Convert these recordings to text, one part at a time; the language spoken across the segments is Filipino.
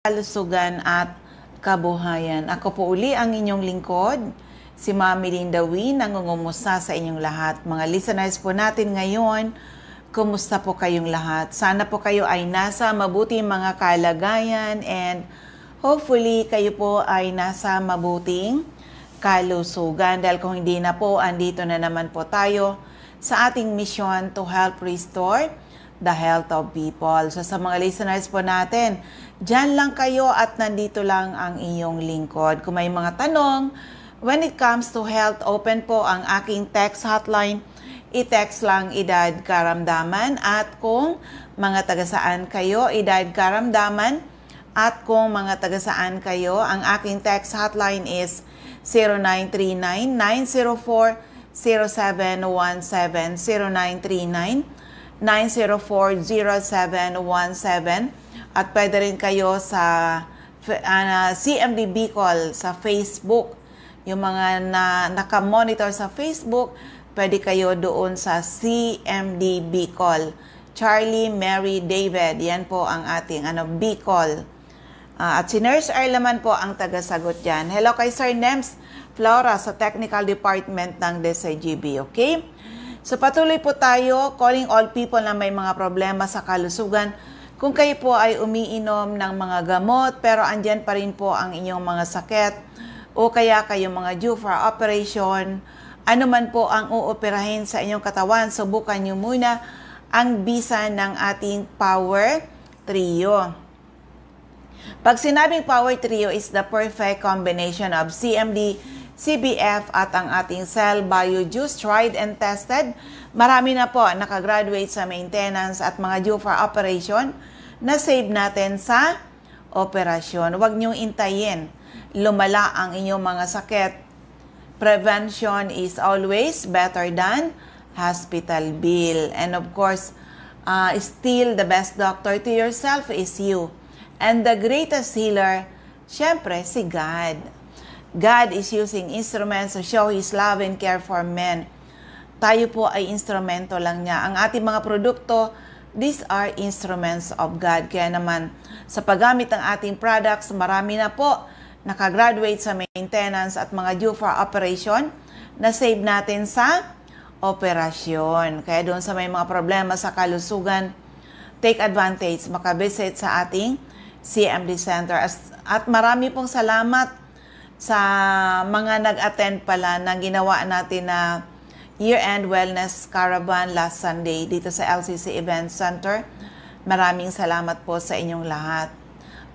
Kalusugan at kabuhayan. Ako po uli ang inyong lingkod, si Mami Linda Wee, nangungumusta sa inyong lahat. Mga listeners po natin ngayon, kumusta po kayong lahat? Sana po kayo ay nasa mabuting mga kalagayan and hopefully kayo po ay nasa mabuting kalusugan. Dahil kung hindi na po, andito na naman po tayo sa ating mission to help restore the health of people. So sa mga listeners po natin, dyan lang kayo at nandito lang ang inyong lingkod. Kung may mga tanong, when it comes to health, open po ang aking text hotline. I-text lang edad karamdaman at kung mga taga-saan kayo, edad karamdaman at kung mga taga-saan kayo, ang aking text hotline is 0939-904-0717, 0939-904-0717, at pwede rin kayo sa CMD Bicol sa Facebook. Yung mga naka-monitor sa Facebook, pwede kayo doon sa CMD Bicol. Charlie, Mary, David, yan po ang ating Bicol. At si Nurse Arlaman po ang tagasagot dyan. Hello kay Sir Nems Flora sa Technical Department ng DSIGB, okay? So patuloy po tayo, calling all people na may mga problema sa kalusugan. Kung kayo po ay umiinom ng mga gamot, pero andyan pa rin po ang inyong mga sakit, o kaya kayo mga due for operation, ano man po ang uoperahin sa inyong katawan, subukan nyo muna ang bisa ng ating Power Trio. Pag sinabing Power Trio is the perfect combination of CMD, CBF at ang ating Cell Bio Juice, tried and tested. Marami na po nakagraduate sa maintenance at mga due for operation na save natin sa operasyon. Huwag niyong intayin. Lumala ang inyong mga sakit. Prevention is always better than hospital bill. And of course, still the best doctor to yourself is you. And the greatest healer, syempre, si God. God is using instruments to show His love and care for men. Tayo po ay instrumento lang niya. Ang ating mga produkto, these are instruments of God. Kaya naman, sa paggamit ng ating products, marami na po nakagraduate sa maintenance at mga due for operation na save natin sa operasyon. Kaya doon sa may mga problema sa kalusugan, take advantage, makabisit sa ating CMD Center. At marami pong salamat sa mga nag-attend pala na ginawa natin na year-end wellness caravan last Sunday dito sa LCC Event Center. Maraming salamat po sa inyong lahat.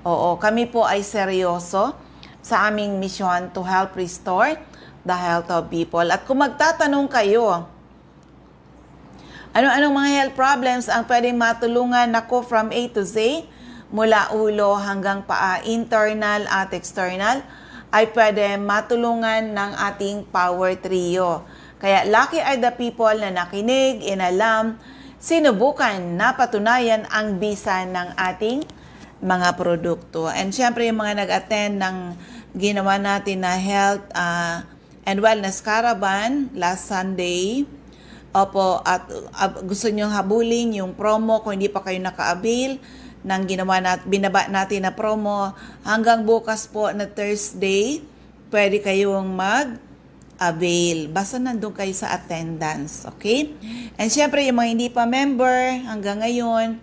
Oo, kami po ay seryoso sa aming mission to help restore the health of people. At kung magtatanong kayo, ano-anong mga health problems ang pwedeng matulungan ako from A to Z, mula ulo hanggang paa, internal at external, ay pwede matulungan ng ating Power Trio. Kaya lucky are the people na nakinig, inalam, sinubukan, napatunayan ang bisa ng ating mga produkto. And syempre yung mga nag-attend ng ginawa natin na health and wellness caravan last Sunday, opo, at gusto nyo habulin yung promo kung hindi pa kayo naka-avail nang ginawa binaba natin na promo, hanggang bukas po na Thursday, pwede kayong mag-avail. Basta nandun kayo sa attendance, okay? And syempre, yung mga hindi pa member, hanggang ngayon,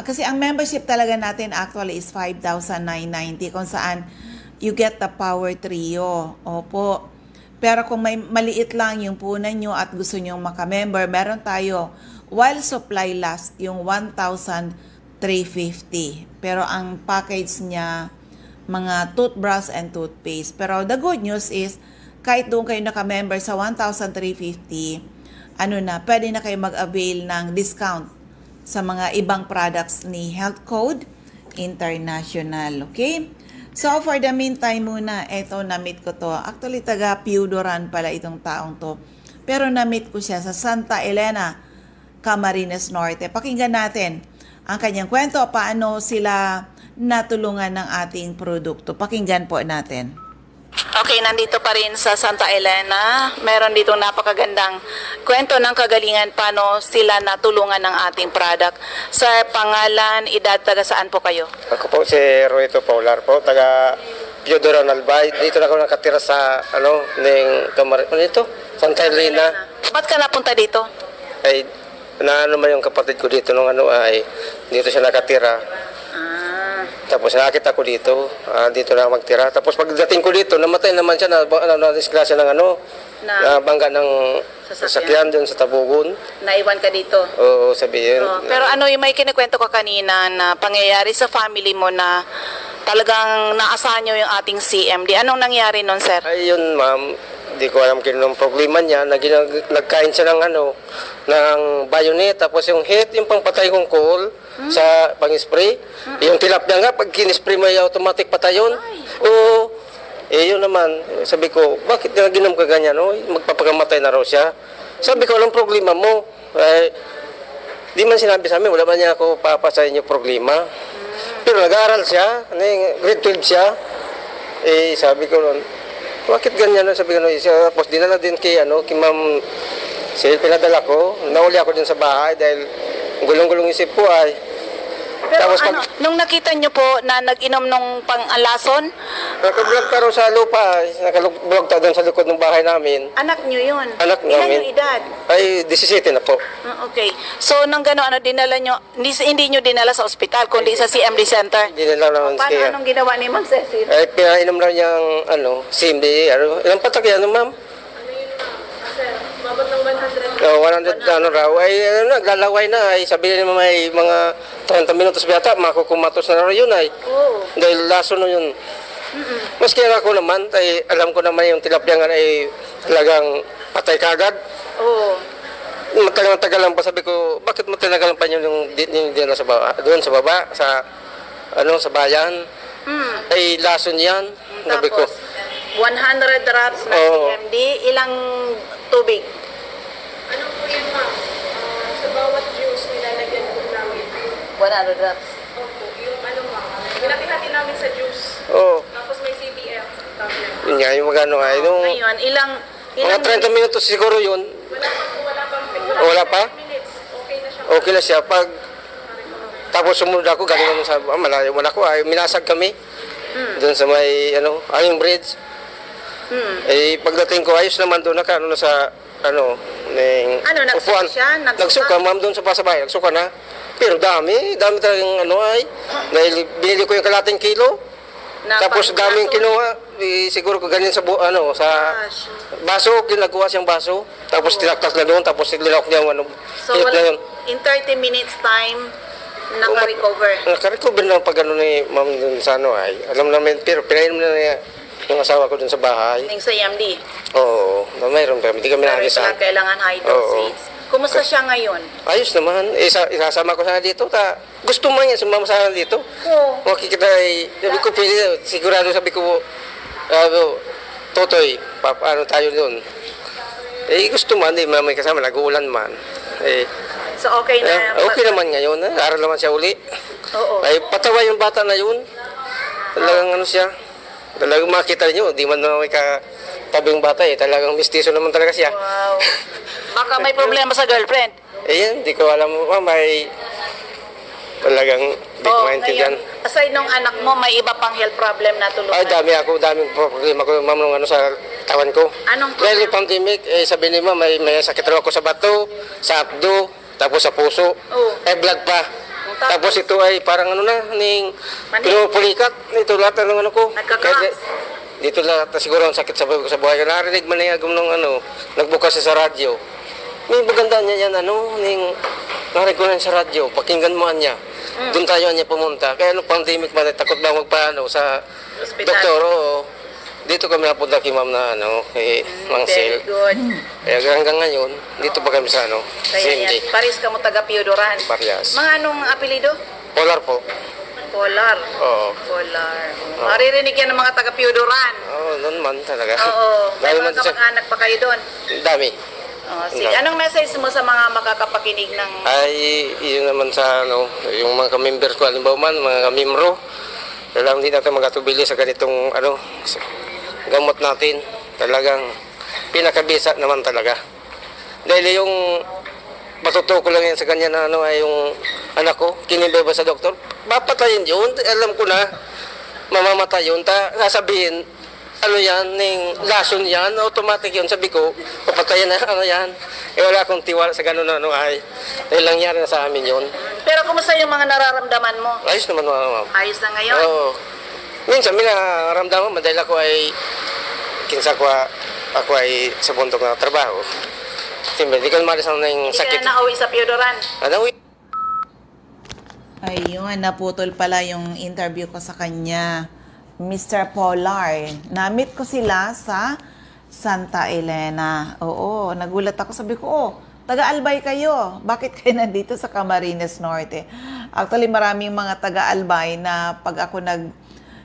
kasi ang membership talaga natin actually is 5,990, kung saan you get the Power Trio. Opo. Pero kung may maliit lang yung punan nyo at gusto nyo maka-member, meron tayo, while supply last, yung 1,350. Pero ang package niya, mga toothbrush and toothpaste. Pero the good news is, kahit doon kayo naka-member sa 1,350, pwede na kayo mag-avail ng discount sa mga ibang products ni Health Code International. Okay? So, for the meantime muna, eto, na-meet ko to. Actually, taga Piudoran pala itong taong to. Pero na-meet ko siya sa Santa Elena, Camarines Norte. Pakinggan natin ang kanyang kwento, paano sila natulungan ng ating produkto. Pakinggan po natin. Okay, nandito pa rin sa Santa Elena. Meron dito napakagandang kwento ng kagalingan paano sila natulungan ng ating product. Sa pangalan, edad, taga saan po kayo? Ako po si Roito Paular po, taga Piodoro Albay. Dito na ako nakatira sa ning kamar dito, Santa Elena. Ba't ka napunta dito? Ay naano man yung kapatid ko dito nung ay dito siya nakatira. Tapos nakakita ko dito, dito na magtira. Tapos pagdating ko dito, namatay naman siya na disgrasya ng bangga ng sasakyan doon sa Tabugon. Naiwan ka dito? Oo, sabihin. Pero ano yung may kinikwento ko kanina na pangyayari sa family mo na talagang naasahan nyo yung ating CMD. Anong nangyari nun, sir? Ay yun ma'am, di ko alam kung anong problema niya. Nagkain siya ng ng bayonet. Tapos yung hit, yung pangpatay kong coal sa pang-spray. Yung tilapia nga, pag kinispray mo, automatic patay yun. Oo. Yun naman, sabi ko, bakit ginom ka ganyan? No? Magpapagamatay na raw siya. Sabi ko, anong problema mo? Di man sinabi sa amin, wala man niya ako papasahin yung problema. Pero nag-aaral siya, grade 12 siya. Sabi ko nun, bakit ganyan? Sabi ko nun, tapos dinala din kay Ma'am Sil, pinadala ko. Nauli ako din sa bahay dahil gulong-gulong isip ko ay. Pero Tapos nung nakita nyo po na nag-inom nung pang-alason, nakablog ka raw sa lupa, nakablog ta doon sa likod ng bahay namin. anak nyo yun? Anak Ilan namin. yung edad? Ay, 17 na po. Okay. So, nang gano'n, dinala nyo, hindi nyo dinala sa ospital, kundi sa CMD Center? Hindi na lang naman Paano, siya. anong ginawa ni Ma'am Cecil? Ay, pinainom lang niyang, CMD, ilang patak yan, ma'am? Mabot ng 100. 100 raw. Ay, naglalaway na. Ay, sabihin naman may mga 30 minutos biyata, makukumatos na raw yun ay. Oo. Dahil laso na yun. Maski ako naman, ay alam ko naman yung tilapia nga ay talagang patay kagad. Oo. Matagal lang pa, sabi ko, bakit mo tinagalan pa yung din sa baba, doon sa baba, sa bayan. Ay lason yan. Sabi ko, Tapos, 100 drops na Oo. CMD, ilang tubig? Ano po yun, ma'am? Sa bawat juice, nilalagyan po namin. 100 drops. Opo, yung ma'am. Pinati-hati namin sa juice. oh, Tapos may CBF tablet. yun nga, yung magano ay, nung Ngayon, ilang mga 30 minutos siguro yun, Wala pang wala pa, minutes. Okay na siya. okay na siya. Tapos sumunod ako, galing naman sa, malayo man ako, ay minasag kami, doon sa may, Aling Bridge. Pagdating ko, ayos naman doon, na sa, nagsuka upuan. siya? Nagsuka, ma'am, doon sa pasabay, nagsuka na. Pero dami talagang dahil binili ko yung kalating kilo. Tapos daming kinuha, siguro ko ganyan sa sa baso, kinakuha siyang baso. Tapos tinaktas na doon, tapos linawak niya yung So, hit na yun. in 30 minutes time, naka-recover. Nakarecover na pag ni ma'am dun sa ay. Alam namin, pero pinainom na niya yung asawa ko dun sa bahay. Ning sa EMD. Oo, mayroon kami, hindi kami Pero naagisan. sila kailangan high dosage. Kumusta siya ngayon? Ayos naman, isasama ko sana dito. Gusto mo niya, sumama sana dito. Oo. Makikita, sabi ko, pwede, sigurado sabi ko, Totoy, paano tayo doon? Gusto man, may kasama, nag-uulan man. So, okay na. Okay naman ngayon, aral naman siya uli. Oo. Ay, patawa yung bata na yun. Talagang siya. Talagang makita niyo, di man na may katabing bata talagang mistiso naman talaga siya. Wow. Baka may problema sa girlfriend. Yan, di ko alam, may talagang di ko maintindihan. Ngayon, aside nung anak mo, may iba pang health problem na tulungan. Ay, daming problema ko, ma'am, nung sa tawan ko. Anong Dahil problema? yung pandemic, sabi ni ma'am, may sakit raw ako sa bato, sa abdo, tapos sa puso. Oo. Blood pa. Tapos ito ay parang Mani? pinupulikat. Ito lahat ng ko. Nagka-cramps. Dito lahat siguro ang sakit sa buhay. Narinig man niya nung nagbukas siya sa radyo. May maganda niya yan, narinig ko na sa radyo, pakinggan mo niya. Doon tayo niya pumunta. Kaya pandemic man, takot ba magpaano sa Hospital. doktor, oo. Dito kami napunta kay ma'am na kay Mang Very Sil. good. Kaya hanggang ngayon, dito pa kami sa Kaya CMD. yan, Paris ka mo taga Piodoran. Parehas. Mga anong apelido? Polar po. Polar. Oo. Polar. Maririnig yan ng mga taga Piodoran. Oo, noon man talaga. Oo. May Dahil mga man sa kamag-anak pa kayo doon. dami. Sige. Anong message mo sa mga makakapakinig ng... Ay, yun naman sa yung mga ka-members ko, halimbawa man, mga ka-membro, kailangan hindi natin magatubili sa ganitong gamot natin. Talagang pinakabisa naman talaga. Dahil yung matuto ko lang yan sa kanya na ano ay yung anak ko, kinibeba sa doktor. Papatayin yun. Alam ko na mamamatay yun. Sasabihin, ano yan, lason yan, automatic yun. Sabi ko, papatayin na, ano yan. Wala akong tiwala sa ganun na ano ay. Dahil nangyari na sa amin yun. Pero kumusta yung mga nararamdaman mo? Ayos naman ma'am. Ayos na ngayon? Oo. Minsan, minaramdaman, dahil ako ay, kinsa ako ay sa bundok na trabaho. Siyempre, di ko malas ang sakit. Hindi ka nauwi sa Piodoran? Ano, Ayun, naputol pala yung interview ko sa kanya. Mr. Polar. Na-meet ko sila sa Santa Elena. Oo, nagulat ako. Sabi ko, taga-Albay kayo. Bakit kayo nandito sa Camarines Norte? Actually, maraming mga taga-Albay na pag ako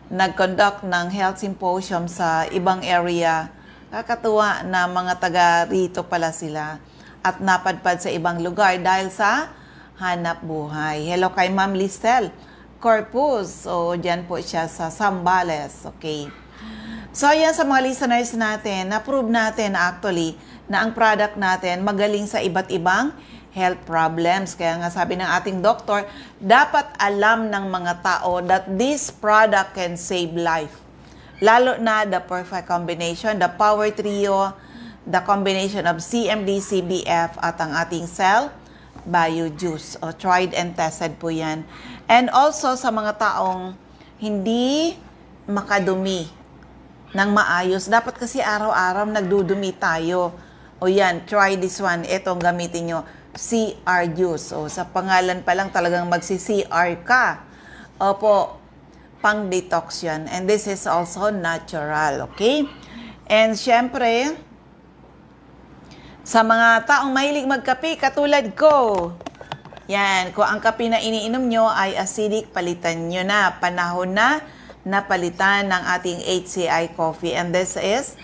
nag-conduct ng health symposium sa ibang area, kakatuwa na mga taga rito pala sila at napadpad sa ibang lugar dahil sa hanap buhay. Hello kay Ma'am Listel Corpus. So, dyan po siya sa Zambales. Okay. So, ayan sa mga listeners natin, na-prove natin actually na ang product natin magaling sa iba't ibang health problems. Kaya nga sabi ng ating doktor, dapat alam ng mga tao that this product can save life. Lalo na the perfect combination, the power trio, the combination of CMD, CBF at ang ating cell bio juice. O, tried and tested po yan. And also sa mga taong hindi makadumi ng maayos. Dapat kasi araw-araw nagdudumi tayo. O yan, try this one. Ito, gamitin nyo. CR juice. O, sa pangalan pa lang talagang magsi-CR ka. Opo, pang-detox yan. And this is also natural. Okay? And syempre, sa mga taong mahilig magkape, katulad ko, yan, kung ang kape na iniinom nyo ay acidic, palitan nyo na. Panahon na palitan ng ating HCI coffee. And this is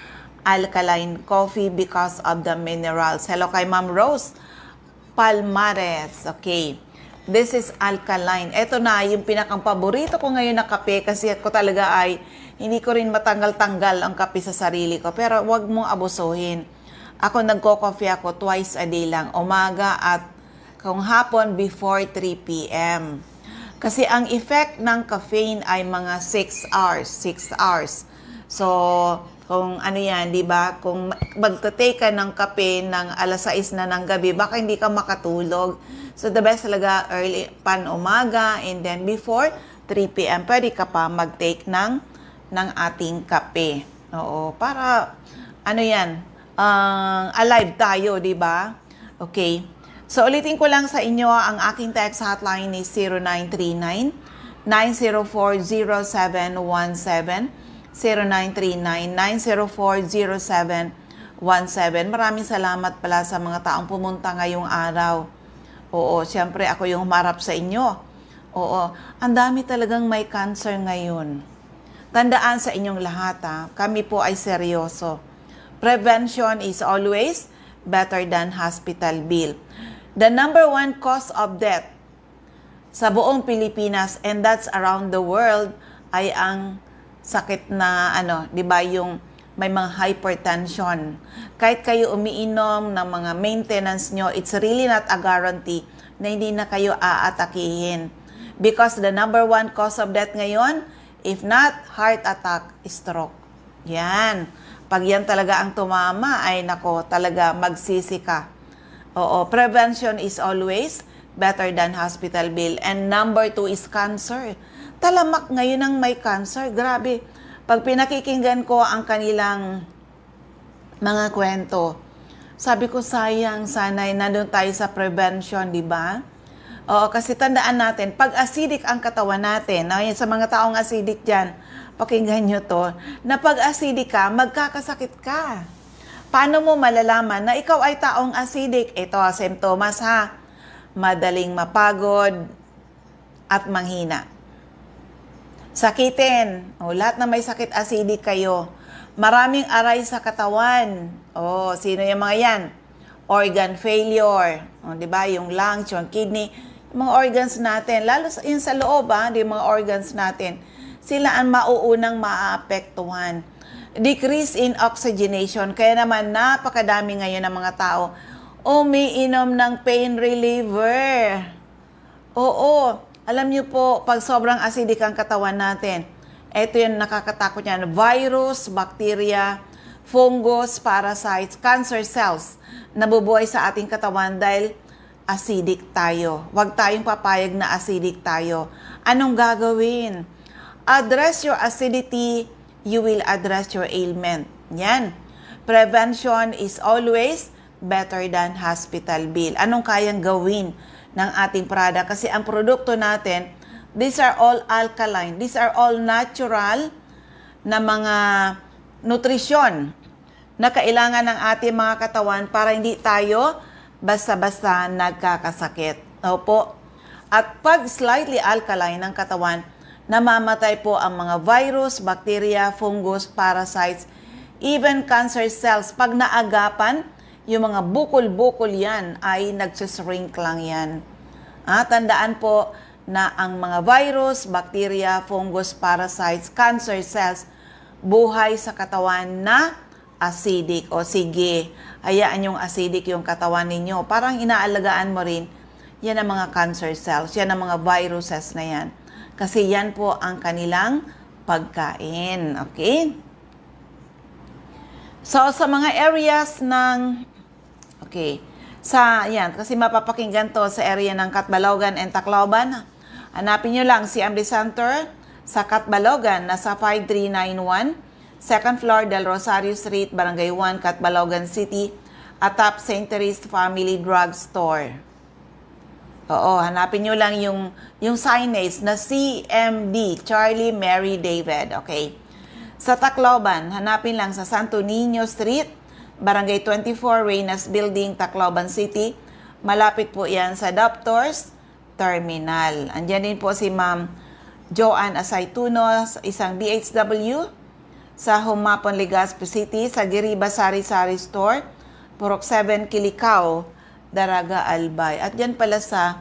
alkaline coffee because of the minerals. Hello kay Ma'am Rose Palmares. Okay. This is alkaline. Ito na, yung pinakang paborito ko ngayon na kape kasi ako talaga ay hindi ko rin matanggal-tanggal ang kape sa sarili ko. Pero wag mong abusuhin. Ako nagko-coffee ako twice a day lang. Umaga at kung hapon before 3 p.m. Kasi ang effect ng caffeine ay mga 6 hours. 6 hours. So, kung ano yan, di ba? Kung magta-take ka ng kape ng alas 6 na ng gabi, baka hindi ka makatulog. So, the best talaga early, pan-umaga, and then before 3 p.m. Pwede ka pa mag-take ng ating kape. Oo, para, ano yan, alive tayo, di ba? Okay. So, ulitin ko lang sa inyo, ang aking text hotline is 0939-904-0717, 0939-904-0717. Maraming salamat pala sa mga taong pumunta ngayong araw. Oo, siyempre ako yung humarap sa inyo. Oo, ang dami talagang may cancer ngayon. Tandaan sa inyong lahat, kami po ay seryoso. Prevention is always better than hospital bill. The number one cause of death sa buong Pilipinas and that's around the world ay ang sakit na di ba, yung may mga hypertension. Kahit kayo umiinom ng mga maintenance nyo, it's really not a guarantee na hindi na kayo aatakihin. Because the number one cause of death ngayon, if not heart attack, stroke. Yan. Pag yan talaga ang tumama, ay nako, talaga magsisi ka. Oo, prevention is always better than hospital bill. And number 2 is cancer. Talamak ngayon ang may cancer. Grabe. Pag pinakikinggan ko ang kanilang mga kwento, sabi ko sayang, sana'y nandun tayo sa prevention, di ba? Oo, kasi tandaan natin, pag acidic ang katawan natin, sa mga taong acidic dyan, pakinggan nyo to, na pag acidic ka, magkakasakit ka. Paano mo malalaman na ikaw ay taong acidic? Ito, simptomas ha. Madaling mapagod at manghina. Sakitin. O, lahat na may sakit acidic kayo. Maraming aray sa katawan. O, sino yung mga yan? Organ failure. O, di ba? Yung lungs, yung kidney. Yung mga organs natin. Lalo yung sa loob, yung mga organs natin. Sila ang mauunang maapektuhan. decrease in oxygenation. Kaya naman napakadami ngayon ng mga tao umiinom ng pain reliever. Oo, alam niyo po, pag sobrang acidic ang katawan natin, ito yung nakakatakot yan, virus, bacteria, fungus, parasites, cancer cells, nabubuhay sa ating katawan dahil acidic tayo. Huwag tayong papayag na acidic tayo. Anong gagawin? Address your acidity, you will address your ailment. Yan. Prevention is always better than hospital bill. Anong kayang gawin ng ating product? Kasi ang produkto natin, these are all alkaline. These are all natural na mga nutrisyon na kailangan ng ating mga katawan para hindi tayo basta-basta nagkakasakit. Opo. At pag slightly alkaline ng katawan, namamatay po ang mga virus, bacteria, fungus, parasites, even cancer cells. Pag naagapan, yung mga bukol-bukol yan ay nagsishrink lang yan. Tandaan po na ang mga virus, bacteria, fungus, parasites, cancer cells, buhay sa katawan na acidic. O sige, hayaan yung acidic yung katawan ninyo. Parang inaalagaan mo rin, yan ang mga cancer cells, yan ang mga viruses na yan. Kasi yan po ang kanilang pagkain. Okay? So, sa mga areas ng yan, kasi mapapakinggan to sa area ng Catbalogan and Tacloban. Hanapin nyo lang si CMD Center sa Catbalogan, nasa 5391, second floor Del Rosario Street, Barangay 1, Catbalogan City, atop St. Therese Family Drug Store. Oo, hanapin nyo lang yung signage na CMD, Charlie Mary David. Okay. Sa Tacloban, hanapin lang sa Santo Niño Street, Barangay 24, Reynas Building, Tacloban City. Malapit po yan sa Doctors Terminal. Andiyan din po si Ma'am Joanne Asaytuno, isang BHW sa Humapon, Legazpi City, sa Giriba Sari-Sari Store, Purok 7, Kilikao, Daraga, Albay. At yan pala sa,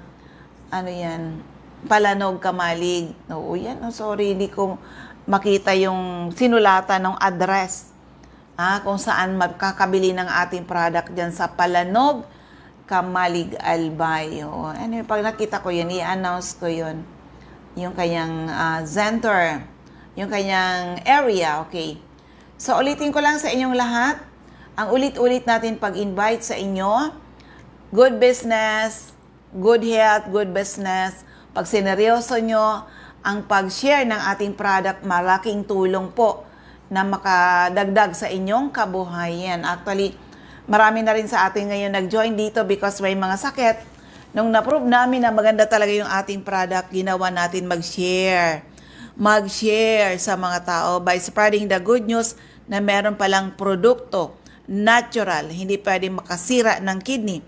Palanog, Kamalig. Oo, yan. Sorry, hindi ko makita yung sinulatan ng address. Kung saan magkakabili ng ating product dyan sa Palanog, Kamalig, Albay. Pag nakita ko yun, i-announce ko yun. Yung kanyang center, yung kanyang area, okay. So, ulitin ko lang sa inyong lahat. Ang ulit-ulit natin pag-invite sa inyo, good business, good health, good business. Pag sineryoso nyo, ang pag-share ng ating product, malaking tulong po na makadagdag sa inyong kabuhayan. Actually, marami na rin sa atin ngayon nag-join dito because may mga sakit. Nung na-prove namin na maganda talaga yung ating product, ginawa natin mag-share. Mag-share sa mga tao by spreading the good news na meron palang produkto, natural, hindi pwedeng makasira ng kidney,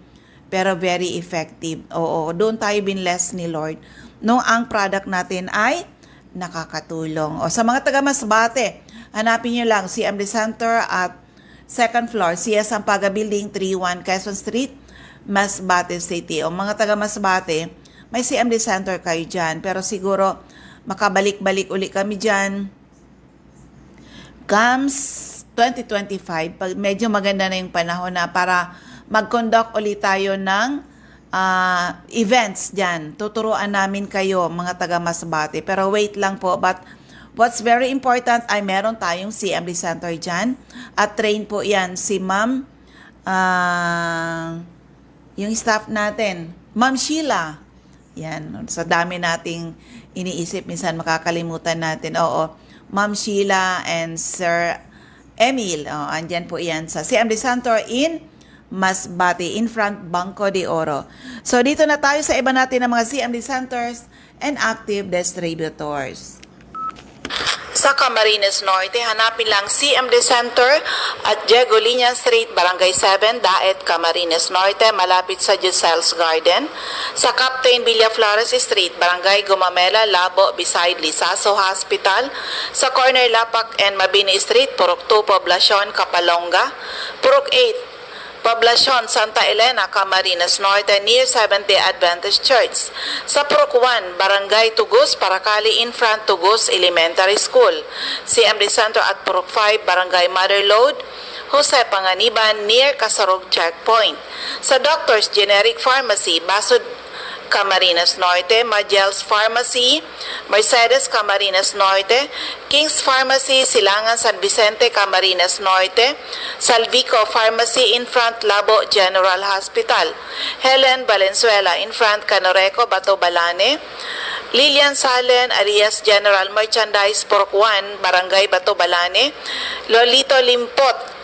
pero very effective. Oo, doon tayo binless ni Lord nung ang product natin ay nakakatulong. O sa mga taga-Masbate, hanapin nyo lang si CMD Center at second floor, CS Sampaga Building, 31 Quezon Street, Masbate City. O mga taga-Masbate, may CMD Center kayo dyan. Pero siguro, makabalik-balik uli kami dyan. Comes 2025, pag medyo maganda na yung panahon na para mag-conduct ulit tayo ng events dyan. Tuturuan namin kayo, mga taga-Masbate. Pero wait lang po, but what's very important ay meron tayong CMD Center dyan. At train po yan si Ma'am, yung staff natin, Ma'am Sheila. Yan, sa dami nating iniisip, minsan makakalimutan natin. Oo, Ma'am Sheila and Sir Emil. Andyan po yan sa CMD Center in Masbate, in front Banco de Oro. So, dito na tayo sa iba natin ng mga CMD Centers and active distributors. Sa Camarines Norte, hanapin lang CMD Center at Diego Liña Street, Barangay 7, Daet, Camarines Norte, malapit sa Giselle's Garden. Sa Captain Villaflores Street, Barangay Gumamela, Labo, beside Lisaso Hospital. Sa corner Lapak and Mabini Street, Purok 2, Poblacion, Kapalonga. Purok 8, Poblacion Santa Elena, Camarines Norte, near Seventh-day Adventist Church. Sa Purok 1, Barangay Tugos, Paracali, in front Tugos Elementary School. CMD Center at Purok 5, Barangay Motherlode, Jose Panganiban, near Kasarog Checkpoint. Sa Doctors Generic Pharmacy, Basud, Camarines Norte, Magel's Pharmacy, Mercedes, Camarines Norte, King's Pharmacy, Silangan, San Vicente, Camarines Norte, Salvico Pharmacy, in front Labo General Hospital, Helen Valenzuela, in front Canoreco, Bato Balane, Lilian Salen, Arias General Merchandise, Purok 1, Barangay Bato Balane, Lolito Limpot,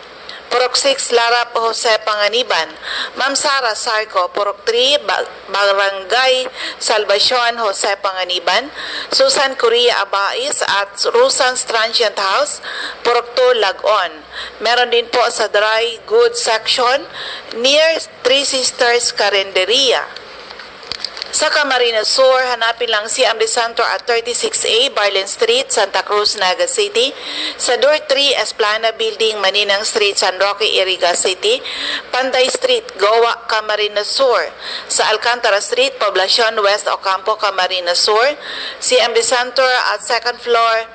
Purok 6, Larap, Jose Panganiban, Ma'am Sara Sarco, Purok 3, Barangay Salvacion, Jose Panganiban, Susan Correa Abais at Rusan's Transient House, Purok 2, Lagon. Meron din po sa Dry Goods Section near Three Sisters Carinderia. Sa Camarines Sur, hanapin lang si CMD Center at 36A, Barlin Street, Santa Cruz, Naga City. Sa Door 3, Esplana Building, Maninang Street, San Roque, Iriga City. Panday Street, Goa, Camarines Sur. Sa Alcantara Street, Poblacion West, Ocampo, Camarines Sur. CMD Center at second floor,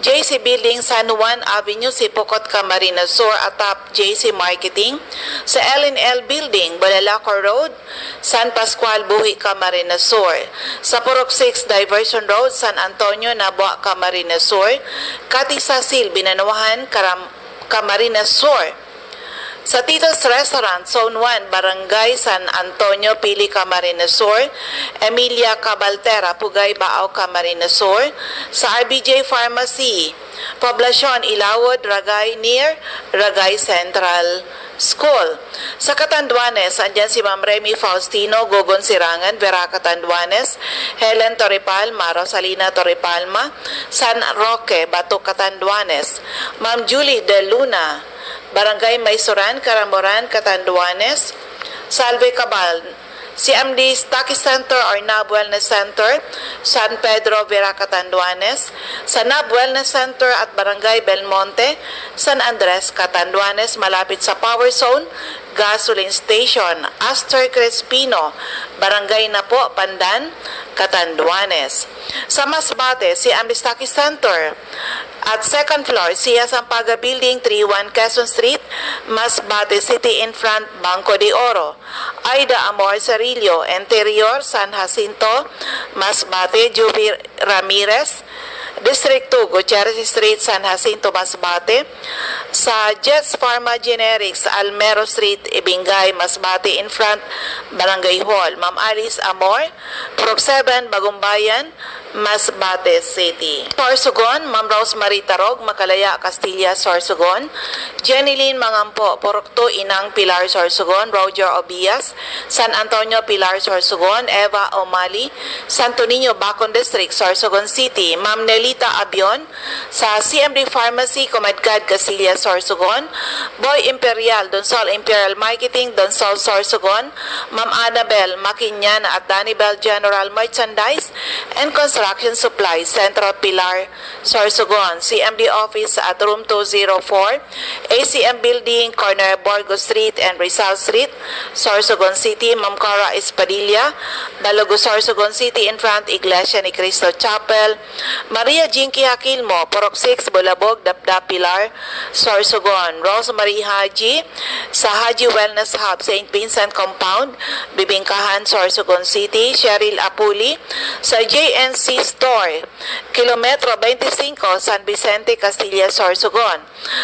JC Building, San Juan Avenue, Sipocot, Camarines Sur, atap JC Marketing. Sa L&L Building, Balalacor Road, San Pascual, Buhi, Camarines Sur. Sa Purok 6, Diversion Road, San Antonio, Nabua, Camarines Sur. Katisasil, Binanuahan, Camarines Sur. Sa Tito's Restaurant, Zone 1, Barangay San Antonio, Pili, Camarines Sur. Emilia Cabaltera, Pugay, Baaw, Camarines Sur. Sa RBJ Pharmacy, Poblacion, Ilawod, Ragay, near Ragay Central School. Sa Catanduanes, andyan si Ma'am Remy Faustino, Gogon Sirangan, Vera Catanduanes, Helen Torrepalma, Rosalina Torrepalma, San Roque, Bato Catanduanes, Ma'am Julie De Luna, Barangay Maysuran, Caramoran, Catanduanes. Salve Cabal, CMD Stocky Center or NAB Wellness Center, San Pedro, Vera, Catanduanes. Sa NAB Wellness Center at Barangay Belmonte, San Andres, Catanduanes, malapit sa Power Zone, Gasoline Station, Astor Crespino, Barangay Napo, Pandan, Catanduanes. Sa Masbate, CMD Stocky Center at second floor, Sia Sampaga Building, 31 Quezon Street, Masbate City, in front Banco de Oro. Aida Amor Cerillo, Interior, San Jacinto, Masbate, Juby Ramirez, District 2, Gutierrez Street, San Jacinto, Masbate. Sa Jets Pharma Generics, Almero Street, Ibingay, Masbate, in front Barangay Hall. Ma'am Alice Amor, Purok 7, Bagumbayan, Masbate City. Sorsogon, Ma'am Rosemary Tarog, Makalaya, Castilla, Sorsogon. Jenilyn Mangampo, Purok 2, Inang Pilar, Sorsogon. Roger Obias, San Antonio, Pilar, Sorsogon. Eva Omali, Santo Niño, Bacon District, Sorsogon City. Ma'am Nelita Abion, sa CMD Pharmacy, Comadgad, Casillas, Sorsogon. Boy Imperial, Donsol Imperial Marketing, Donsol, Sorsogon. Ma'am Annabel Makinyan at Danibel General Merchandise and Construction Supplies, Central Pilar, Sorsogon. CMD Office at Room 204, ACM Building, corner Borgo Street and Rizal Street, Sorsogon City. Ma'am Cora Espadilla, Balogo, Sorsogon City, in front Iglesia ni Cristo Chapel. Maria Jinky Hakilmo, Purok 6, Bulabog, Dapdap, Pilar, Sorsogon. Rosemary Haji, sa Haji Wellness Hub, St. Vincent Compound, Bibingkahan, Sorsogon City. Cheryl Apuli, sa JNC Store, Kilometro 25, San Vicente, Castilla, Sorsogon.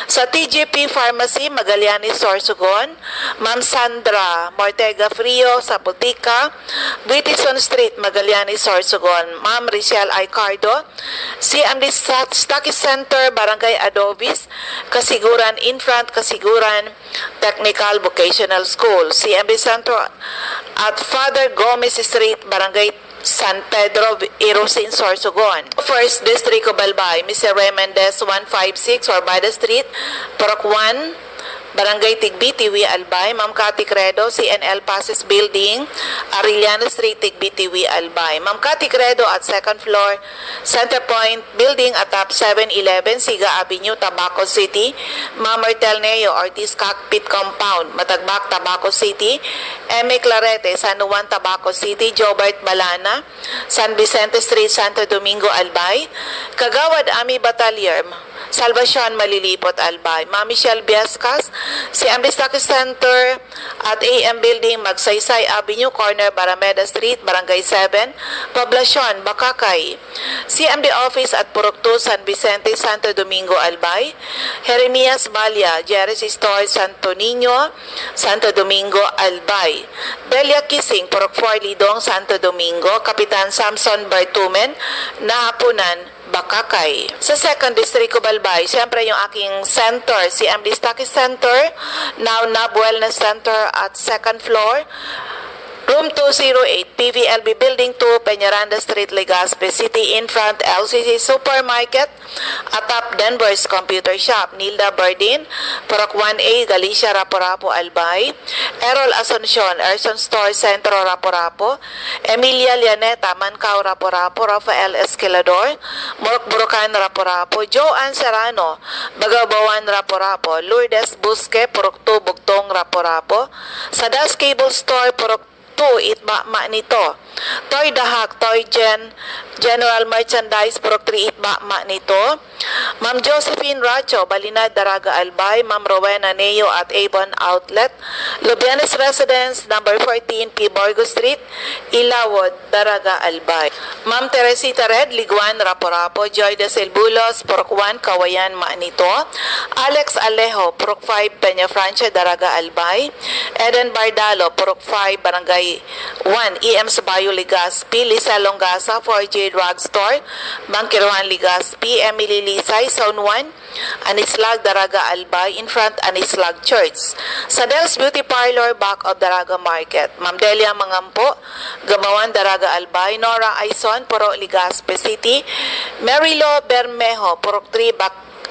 Sa TGP Pharmacy, Magallanes, Sorsogon. Ma'am Sandra Mortega Frio, sa Butika, Whitison Street, Magallanes, Sorsogon. Ma'am Richelle Aicardo, CMD Stocky Center, Barangay Adobis, Kasiguran, in front Kasiguran Technical Vocational School. CMD Center at Father Gomez Street, Barangay San Pedro, Irusin, Sorsogon. First District of Balbay, Mr. Remendez, 156 Orbada Street, Purok 1, Barangay Tigbi, Tiwi, Albay. Ma'am Cathy Credo, CNL Passes Building, Arellano Street, Tigbi, Tiwi, Albay. Ma'am Cathy Credo at second floor, Center Point Building at top 711, Siga Avenue, Tabaco City. Ma'am Martel Neo, Ortiz Cockpit Compound, Matagbak, Tabaco City. M.A. Clarete, San Juan, Tabaco City. Jobert Balana, San Vicente Street, Santo Domingo, Albay. Kagawad Ami Batalyer, Salvacion Malilipot, Albay. Ma'am Michelle Biascas, CMD Stock Center at AM Building, Magsaysay Avenue, corner Barameda Street, Barangay 7, Poblacion, Bakakay. CMD Office at Purok 2, San Vicente, Santo Domingo, Albay. Jeremias Balia, Jerry's Store, Santo Niño, Santo Domingo, Albay. Delia Kissing, Purok 4, Lidong, Santo Domingo. Kapitan Samson Bartumen, Nahapunan, Bakakay. Sa second district ko Balbay, siyempre yung aking center, CMD Stockist Center, now Nab Wellness Center at second floor, Room 208, PVLB Building 2, Peñaranda Street, Legazpi City, in front LCC Supermarket, atap Denver's Computer Shop, Nilda Bardin, Purok 1A, Galicia, Rapo-Rapo, Albay, Errol Asuncion, Erson Store, Centro, Rapo-Rapo, Emilia Lianeta, Mancao, Rapo-Rapo, Rafael Esquilador, Morok-Burukan, Rapo-Rapo, Joanne Serrano, Bagabawan, Rapo-Rapo, Lourdes Busque, Purok 2, Bugtong, Rapo-Rapo, Sadas Cable Store, Purok 2, Itbama nito. Toy Dahak, Toy General Merchandise, Purok 3, Itbama nito. Ma'am Josephine Racho, Balinad, Daraga, Albay. Ma'am Rowena Neo at Avon Outlet. Lubianes Residence, number 14, P. Borgo Street, Ilawod, Daraga, Albay. Ma'am Teresita Red, Liguan, Rapo-Rapo. Joy de Silbulos, Purok 1, Kawayan, Manito. Alex Alejo, Purok 5, Peña Francia, Daraga, Albay. Eden Bardalo, Purok 5, Barangay 1, EM Sabayo, Legazpi. Lisa Longasa, 4J Drugstore, Bangkiruan, Legazpi. Emily Lisay, Zone 1, Anislag, Daraga, Albay, in front Anislag Church. Sa Del's Beauty Parlor, back of Daraga Market. Ma'am Delia Mangampo, Gamawan, Daraga, Albay. Nora Aison, Puro, Legazpi City. Marilo Bermejo, Purok 3,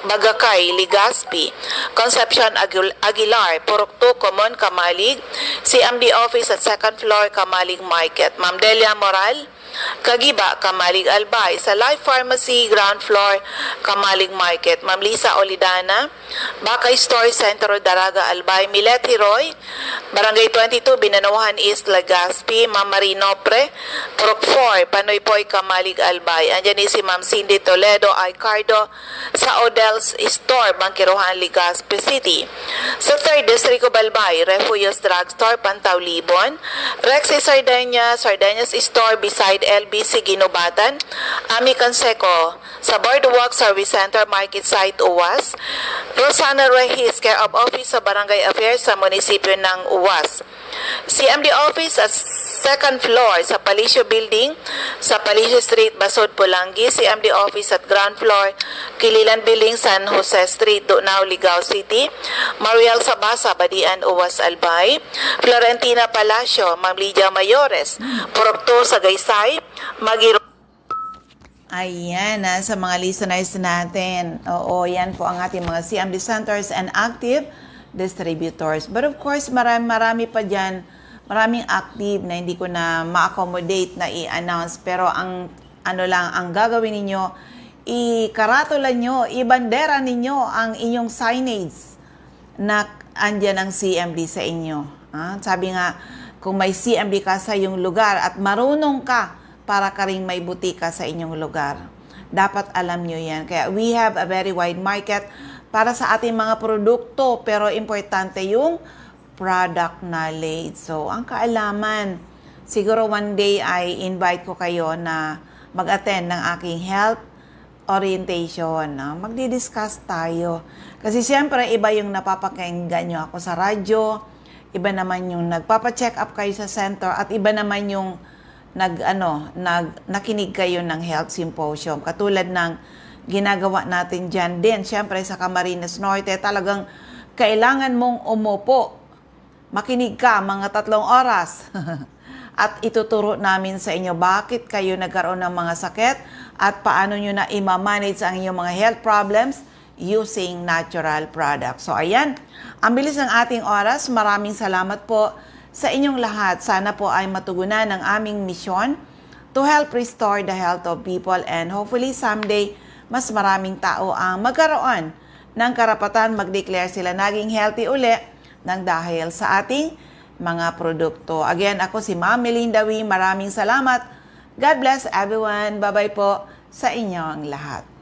Bagakay, Legazpi. Concepcion Aguilar, Purok 2, Common, Kamalig. CMD Office at second floor, Kamalig Market. Ma'am Delia Moral, Kagiba, Kamalig, Albay. Sa Life Pharmacy, ground floor, Kamalig Market. Ma'am Lisa Olidana, Bakay Store, Centro, Daraga, Albay. Milet Hiroy, Barangay 22, Binanawahan East, Legazpi. Ma'am Marinopre, Purok 4, Panoypoy, Kamalig, Albay. Andiyan si Ma'am Cindy Toledo Icardo sa Odell's Store, Bangkiruhan, Legazpi City. Sa 3rd District of Balbay, Refuyos Drugstore, Pantaw, Libon. Rexy Sardinas Store beside LBC, Ginubatan. Ami Canseco sa Boardwalk Service Center, Market Site, UWAS. Rosana Rehis, Care of Office sa Barangay Affairs sa munisipyo ng UWAS. CMD Office at second floor sa Palicio Building sa Palicio Street, Basod, Pulangi. CMD Office at ground floor, Kililan Building, San Jose Street, Dunao, Ligao City. Mariel Sabasa, Badian, UWAS, Albay. Florentina Palacio, Ma'am Lydia Mayores, Purok 2, Sagaysay. Magiro. Ayan, sa mga listeners natin. Oo, yan po ang ating mga CMD centers and active distributors. But of course, marami pa dyan, maraming active na hindi ko na ma-accommodate na i-announce. Pero ang gagawin ninyo, ikaratula nyo, ibandera ninyo ang inyong signage na andyan ang CMD sa inyo. Sabi nga, kung may CMD ka sa iyong lugar at marunong ka para ka ring may butika sa inyong lugar, dapat alam nyo yan. Kaya we have a very wide market para sa ating mga produkto, pero importante yung product knowledge. So, ang kaalaman, siguro one day ay invite ko kayo na mag-attend ng aking health orientation. Magdi-discuss tayo. Kasi siyempre, iba yung napapakinggan nyo ako sa radyo, iba naman yung nagpapa-check up kayo sa center, at iba naman yung nakinig kayo ng health symposium. Katulad ng ginagawa natin dyan din. Siyempre, sa Camarines Norte, talagang kailangan mong umupo. Makinig ka mga 3 oras. At ituturo namin sa inyo bakit kayo nagkaroon ng mga sakit at paano nyo na i-manage ang inyong mga health problems using natural products. So ayan, ang bilis ng ating oras. Maraming salamat po sa inyong lahat. Sana po ay matugunan ang aming misyon to help restore the health of people, and hopefully someday mas maraming tao ang magkaroon ng karapatan mag-declare sila naging healthy uli ng dahil sa ating mga produkto. Again, ako si Ma'am Melinda Wee. Maraming salamat. God bless everyone. Bye-bye po sa inyong lahat.